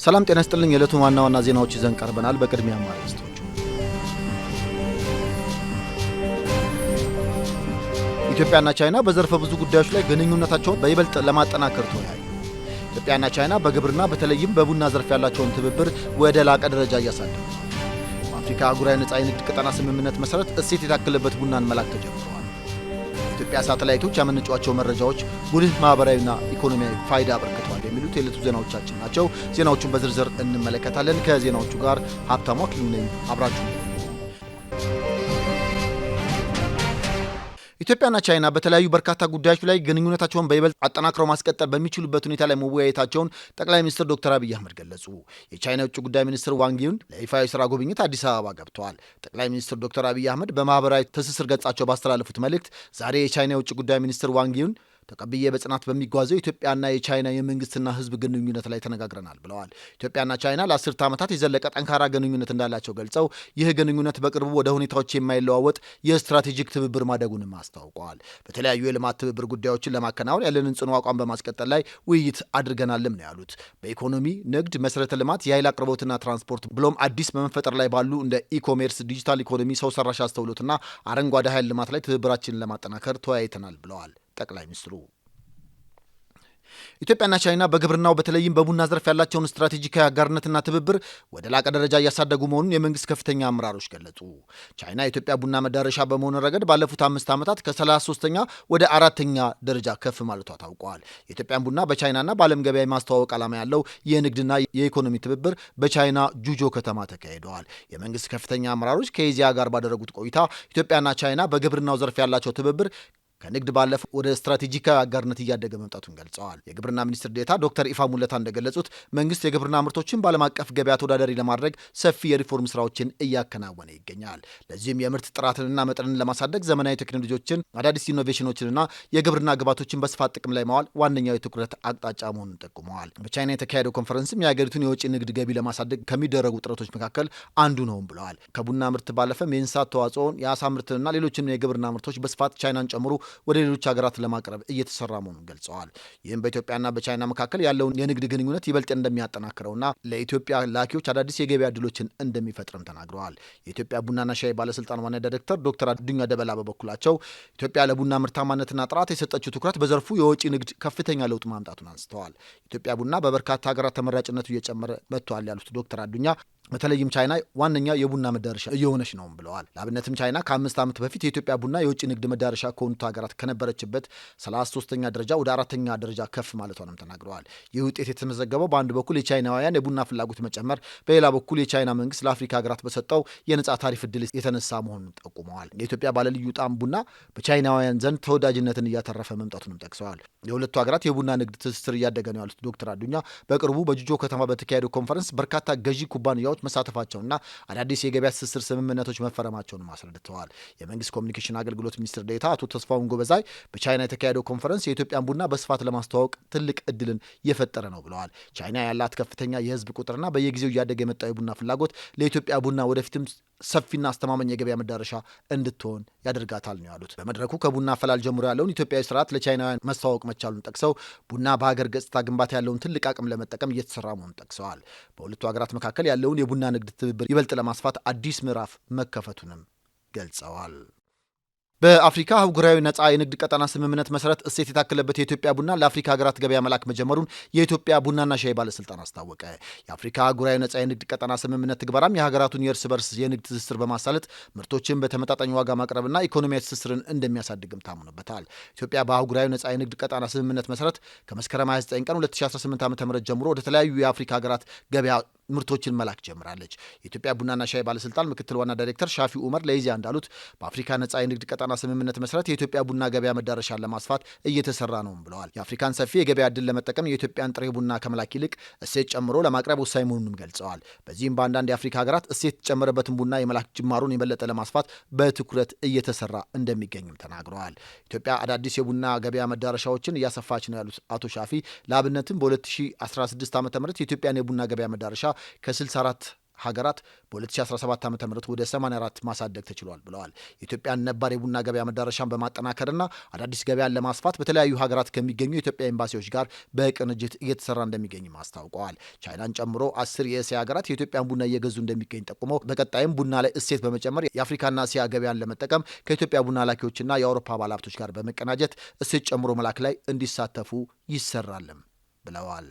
ሰላም ጤና ይስጥልኝ። የዕለቱ ዋና ዜናዎች ይዘን ቀርበናል። በቅድሚያ ማርዕስቶቹ ኢትዮጵያና ቻይና በዘርፈ ብዙ ጉዳዮች ላይ ግንኙነታቸውን በይበልጥ ለማጠናከር ተወያዩ። ኢትዮጵያና ቻይና በግብርና በተለይም በቡና ዘርፍ ያላቸውን ትብብር ወደ ላቀ ደረጃ እያሳደጉ ነው። በአፍሪካ አህጉራዊ ነጻ የንግድ ቀጠና ስምምነት መሰረት እሴት የታከለበት ቡናን መላክ ተጀምረዋል። የኢትዮጵያ ሳተላይቶች ያመነጯቸው መረጃዎች ጉልህ ማህበራዊና ኢኮኖሚያዊ ፋይዳ አበርክተዋል የሚሉት የዕለቱ ዜናዎቻችን ናቸው። ዜናዎቹን በዝርዝር እንመለከታለን። ከዜናዎቹ ጋር ሀብታሙ አክሊሉ ነኝ። አብራችሁ ኢትዮጵያና ቻይና በተለያዩ በርካታ ጉዳዮች ላይ ግንኙነታቸውን በይበልጥ አጠናክረው ማስቀጠል በሚችሉበት ሁኔታ ላይ መወያየታቸውን ጠቅላይ ሚኒስትር ዶክተር አብይ አህመድ ገለጹ። የቻይና የውጭ ጉዳይ ሚኒስትር ዋንግ ዩን ለይፋዊ ስራ ጉብኝት አዲስ አበባ ገብተዋል። ጠቅላይ ሚኒስትር ዶክተር አብይ አህመድ በማህበራዊ ትስስር ገጻቸው ባስተላለፉት መልእክት ዛሬ የቻይና የውጭ ጉዳይ ሚኒስትር ዋንግ ዩን ተቀብዬ በጽናት በሚጓዘው ኢትዮጵያና የቻይና የመንግስትና ህዝብ ግንኙነት ላይ ተነጋግረናል ብለዋል። ኢትዮጵያና ቻይና ለአስርተ ዓመታት የዘለቀ ጠንካራ ግንኙነት እንዳላቸው ገልጸው ይህ ግንኙነት በቅርቡ ወደ ሁኔታዎች የማይለዋወጥ የስትራቴጂክ ትብብር ማደጉንም አስታውቀዋል። በተለያዩ የልማት ትብብር ጉዳዮችን ለማከናወን ያለንን ጽኑ አቋም በማስቀጠል ላይ ውይይት አድርገናልም ነው ያሉት። በኢኮኖሚ፣ ንግድ፣ መሰረተ ልማት፣ የኃይል አቅርቦትና ትራንስፖርት ብሎም አዲስ በመፈጠር ላይ ባሉ እንደ ኢኮሜርስ፣ ዲጂታል ኢኮኖሚ፣ ሰው ሰራሽ አስተውሎትና አረንጓዴ ኃይል ልማት ላይ ትብብራችንን ለማጠናከር ተወያይተናል ብለዋል ጠቅላይ ሚኒስትሩ። ኢትዮጵያና ቻይና በግብርናው በተለይም በቡና ዘርፍ ያላቸውን ስትራቴጂካዊ አጋርነትና ትብብር ወደ ላቀ ደረጃ እያሳደጉ መሆኑን የመንግስት ከፍተኛ አመራሮች ገለጹ። ቻይና የኢትዮጵያ ቡና መዳረሻ በመሆኑ ረገድ ባለፉት 5 ዓመታት ከ33ኛ ወደ 4ኛ ደረጃ ከፍ ማለቷ ታውቋል። የኢትዮጵያን ቡና በቻይናና በዓለም ገበያ የማስተዋወቅ ዓላማ ያለው የንግድና የኢኮኖሚ ትብብር በቻይና ጁጆ ከተማ ተካሂደዋል። የመንግስት ከፍተኛ አመራሮች ከኢዜአ ጋር ባደረጉት ቆይታ ኢትዮጵያና ቻይና በግብርናው ዘርፍ ያላቸው ትብብር ከንግድ ባለፈ ወደ ስትራቴጂካዊ አጋርነት እያደገ መምጣቱን ገልጸዋል። የግብርና ሚኒስትር ዴኤታ ዶክተር ኢፋ ሙለታ እንደገለጹት መንግስት የግብርና ምርቶችን በዓለም አቀፍ ገበያ ተወዳዳሪ ለማድረግ ሰፊ የሪፎርም ስራዎችን እያከናወነ ይገኛል። ለዚህም የምርት ጥራትንና መጠንን ለማሳደግ ዘመናዊ ቴክኖሎጂዎችን፣ አዳዲስ ኢኖቬሽኖችንና የግብርና ግብዓቶችን በስፋት ጥቅም ላይ ማዋል ዋነኛው የትኩረት አቅጣጫ መሆኑን ጠቁመዋል። በቻይና የተካሄደው ኮንፈረንስም የሀገሪቱን የውጭ ንግድ ገቢ ለማሳደግ ከሚደረጉ ጥረቶች መካከል አንዱ ነውም ብለዋል። ከቡና ምርት ባለፈም የእንስሳት ተዋጽኦን፣ የአሳ ምርትንና ሌሎችንም የግብርና ምርቶች በስፋት ቻይናን ጨምሮ ወደ ሌሎች ሀገራት ለማቅረብ እየተሰራ መሆኑን ገልጸዋል። ይህም በኢትዮጵያና በቻይና መካከል ያለውን የንግድ ግንኙነት ይበልጥ እንደሚያጠናክረውና ለኢትዮጵያ ላኪዎች አዳዲስ የገበያ ዕድሎችን እንደሚፈጥርም ተናግረዋል። የኢትዮጵያ ቡናና ሻይ ባለስልጣን ዋና ዳይሬክተር ዶክተር አዱኛ ደበላ በበኩላቸው ኢትዮጵያ ለቡና ምርታማነትና ጥራት የሰጠችው ትኩረት በዘርፉ የወጪ ንግድ ከፍተኛ ለውጥ ማምጣቱን አንስተዋል። ኢትዮጵያ ቡና በበርካታ ሀገራት ተመራጭነቱ እየጨመረ መጥቷል ያሉት ዶክተር አዱኛ በተለይም ቻይና ዋነኛ የቡና መዳረሻ እየሆነች ነው ብለዋል። ለአብነትም ቻይና ከ5 ዓመት በፊት የኢትዮጵያ ቡና የውጭ ንግድ መዳረሻ ከሆኑት ሀገራት ከነበረችበት 33ኛ ደረጃ ወደ 4ኛ ደረጃ ከፍ ማለቷንም ተናግረዋል። ይህ ውጤት የተመዘገበው በአንድ በኩል የቻይናውያን የቡና ፍላጎት መጨመር፣ በሌላ በኩል የቻይና መንግስት ለአፍሪካ ሀገራት በሰጠው የነጻ ታሪፍ እድል የተነሳ መሆኑን ጠቁመዋል። የኢትዮጵያ ባለልዩ ጣዕም ቡና በቻይናውያን ዘንድ ተወዳጅነትን እያተረፈ መምጣቱንም ጠቅሰዋል። የሁለቱ ሀገራት የቡና ንግድ ትስስር እያደገ ነው ያሉት ዶክተር አዱኛ በቅርቡ በጁጆ ከተማ በተካሄደው ኮንፈረንስ በርካታ ገዢ ኩባንያዎች መሳተፋቸውና አዳዲስ የገበያ ትስስር ስምምነቶች መፈረማቸውን አስረድተዋል። የመንግስት ኮሚኒኬሽን አገልግሎት ሚኒስትር ዴኤታ አቶ ተስፋውን ጎበዛይ በቻይና የተካሄደው ኮንፈረንስ የኢትዮጵያን ቡና በስፋት ለማስተዋወቅ ትልቅ እድልን የፈጠረ ነው ብለዋል። ቻይና ያላት ከፍተኛ የህዝብ ቁጥርና በየጊዜው እያደገ የመጣው የቡና ፍላጎት ለኢትዮጵያ ቡና ወደፊትም ሰፊና አስተማማኝ የገበያ መዳረሻ እንድትሆን ያደርጋታል ነው ያሉት። በመድረኩ ከቡና አፈላል ጀምሮ ያለውን ኢትዮጵያዊ ስርዓት ለቻይናውያን ማስተዋወቅ መቻሉን ጠቅሰው ቡና በሀገር ገጽታ ግንባታ ያለውን ትልቅ አቅም ለመጠቀም እየተሰራ መሆኑን ጠቅሰዋል። በሁለቱ ሀገራት መካከል ያለውን የቡና ንግድ ትብብር ይበልጥ ለማስፋት አዲስ ምዕራፍ መከፈቱንም ገልጸዋል። በአፍሪካ አህጉራዊ ነጻ የንግድ ቀጠና ስምምነት መሰረት እሴት የታከለበት የኢትዮጵያ ቡና ለአፍሪካ ሀገራት ገበያ መላክ መጀመሩን የኢትዮጵያ ቡናና ሻይ ባለስልጣን አስታወቀ። የአፍሪካ አህጉራዊ ነጻ የንግድ ቀጠና ስምምነት ትግበራም የሀገራቱን የእርስ በርስ የንግድ ትስስር በማሳለጥ ምርቶችን በተመጣጣኝ ዋጋ ማቅረብና ኢኮኖሚያዊ ትስስርን እንደሚያሳድግም ታምኖበታል። ኢትዮጵያ በአህጉራዊ ነጻ የንግድ ቀጠና ስምምነት መሰረት ከመስከረም 29 ቀን 2018 ዓ.ም ጀምሮ ወደ ተለያዩ የአፍሪካ ሀገራት ገበያ ምርቶችን መላክ ጀምራለች። የኢትዮጵያ ቡናና ሻይ ባለስልጣን ምክትል ዋና ዳይሬክተር ሻፊ ኡመር ለኢዜአ እንዳሉት በአፍሪካ ነጻ የንግድ ቀጠና ስምምነት መሰረት የኢትዮጵያ ቡና ገበያ መዳረሻን ለማስፋት እየተሰራ ነው ብለዋል። የአፍሪካን ሰፊ የገበያ ዕድል ለመጠቀም የኢትዮጵያን ጥሬ ቡና ከመላክ ይልቅ እሴት ጨምሮ ለማቅረብ ወሳኝ መሆኑንም ገልጸዋል። በዚህም በአንዳንድ የአፍሪካ ሀገራት እሴት የተጨመረበትን ቡና የመላክ ጅማሩን የበለጠ ለማስፋት በትኩረት እየተሰራ እንደሚገኝም ተናግረዋል። ኢትዮጵያ አዳዲስ የቡና ገበያ መዳረሻዎችን እያሰፋች ነው ያሉት አቶ ሻፊ ለአብነትም በ2016 ዓ.ም የኢትዮጵያን የቡና ገበያ መዳረሻ ከ64 ሀገራት በ2017 ዓ.ም ወደ 84 ማሳደግ ተችሏል ብለዋል። የኢትዮጵያን ነባር የቡና ገበያ መዳረሻን በማጠናከርና አዳዲስ ገበያን ለማስፋት በተለያዩ ሀገራት ከሚገኙ የኢትዮጵያ ኤምባሲዎች ጋር በቅንጅት እየተሰራ እንደሚገኝም አስታውቀዋል። ቻይናን ጨምሮ 10 የእስያ ሀገራት የኢትዮጵያን ቡና እየገዙ እንደሚገኝ ጠቁመው በቀጣይም ቡና ላይ እሴት በመጨመር የአፍሪካና እስያ ገበያን ለመጠቀም ከኢትዮጵያ ቡና ላኪዎችና የአውሮፓ ባለሀብቶች ጋር በመቀናጀት እሴት ጨምሮ መላክ ላይ እንዲሳተፉ ይሰራልም ብለዋል።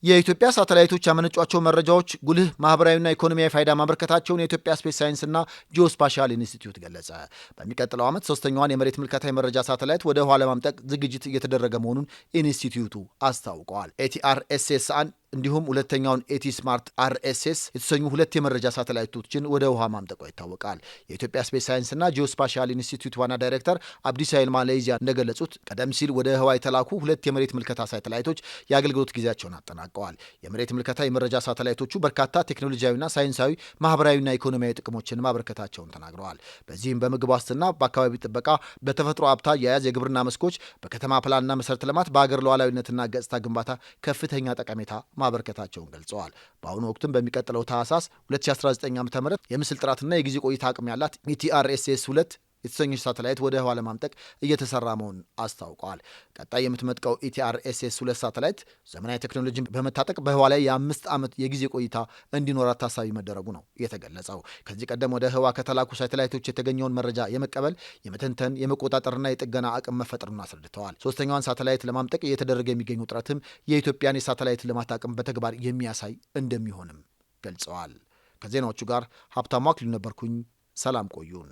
የኢትዮጵያ ሳተላይቶች ያመነጯቸው መረጃዎች ጉልህ ማህበራዊና ኢኮኖሚያዊ ፋይዳ ማበርከታቸውን የኢትዮጵያ ስፔስ ሳይንስና ጂኦስፓሻል ኢንስቲትዩት ገለጸ። በሚቀጥለው ዓመት ሶስተኛዋን የመሬት ምልከታ የመረጃ ሳተላይት ወደ ህዋ ለማምጠቅ ዝግጅት እየተደረገ መሆኑን ኢንስቲትዩቱ አስታውቀዋል። ኤቲአርኤስኤስ 1 እንዲሁም ሁለተኛውን ኤቲ ስማርት አርኤስኤስ የተሰኙ ሁለት የመረጃ ሳተላይቶችን ወደ ውሃ ማምጠቋ ይታወቃል። የኢትዮጵያ ስፔስ ሳይንስና ጂኦስፓሻል ኢንስቲትዩት ዋና ዳይሬክተር አብዲሳይል ማሌይዚያ እንደገለጹት ቀደም ሲል ወደ ህዋ የተላኩ ሁለት የመሬት ምልከታ ሳተላይቶች የአገልግሎት ጊዜያቸውን አጠናቀዋል። የመሬት ምልከታ የመረጃ ሳተላይቶቹ በርካታ ቴክኖሎጂያዊና ሳይንሳዊ፣ ማህበራዊና ኢኮኖሚያዊ ጥቅሞችን ማበረከታቸውን ተናግረዋል። በዚህም በምግብ ዋስትና፣ በአካባቢ ጥበቃ፣ በተፈጥሮ ሀብት አያያዝ፣ የግብርና መስኮች፣ በከተማ ፕላንና መሰረተ ልማት፣ በሀገር ሉዓላዊነትና ገጽታ ግንባታ ከፍተኛ ጠቀሜታ ማበርከታቸውን ገልጸዋል። በአሁኑ ወቅትም በሚቀጥለው ታህሳስ 2019 ዓ.ም የምስል ጥራትና የጊዜ ቆይታ አቅም ያላት ኢቲአርኤስኤስ 2 የተሰኘች ሳተላይት ወደ ህዋ ለማምጠቅ እየተሰራ መሆኑን አስታውቀዋል። ቀጣይ የምትመጥቀው ኢቲአርኤስኤስ 2 ሳተላይት ዘመናዊ ቴክኖሎጂን በመታጠቅ በህዋ ላይ የ5 ዓመት የጊዜ ቆይታ እንዲኖራት ታሳቢ መደረጉ ነው የተገለጸው። ከዚህ ቀደም ወደ ህዋ ከተላኩ ሳተላይቶች የተገኘውን መረጃ የመቀበል፣ የመተንተን፣ የመቆጣጠርና የጥገና አቅም መፈጠሩን አስረድተዋል። ሶስተኛዋን ሳተላይት ለማምጠቅ እየተደረገ የሚገኙ ጥረትም የኢትዮጵያን የሳተላይት ልማት አቅም በተግባር የሚያሳይ እንደሚሆንም ገልጸዋል። ከዜናዎቹ ጋር ሀብታሙ አክሊሉ ነበርኩኝ። ሰላም ቆዩን።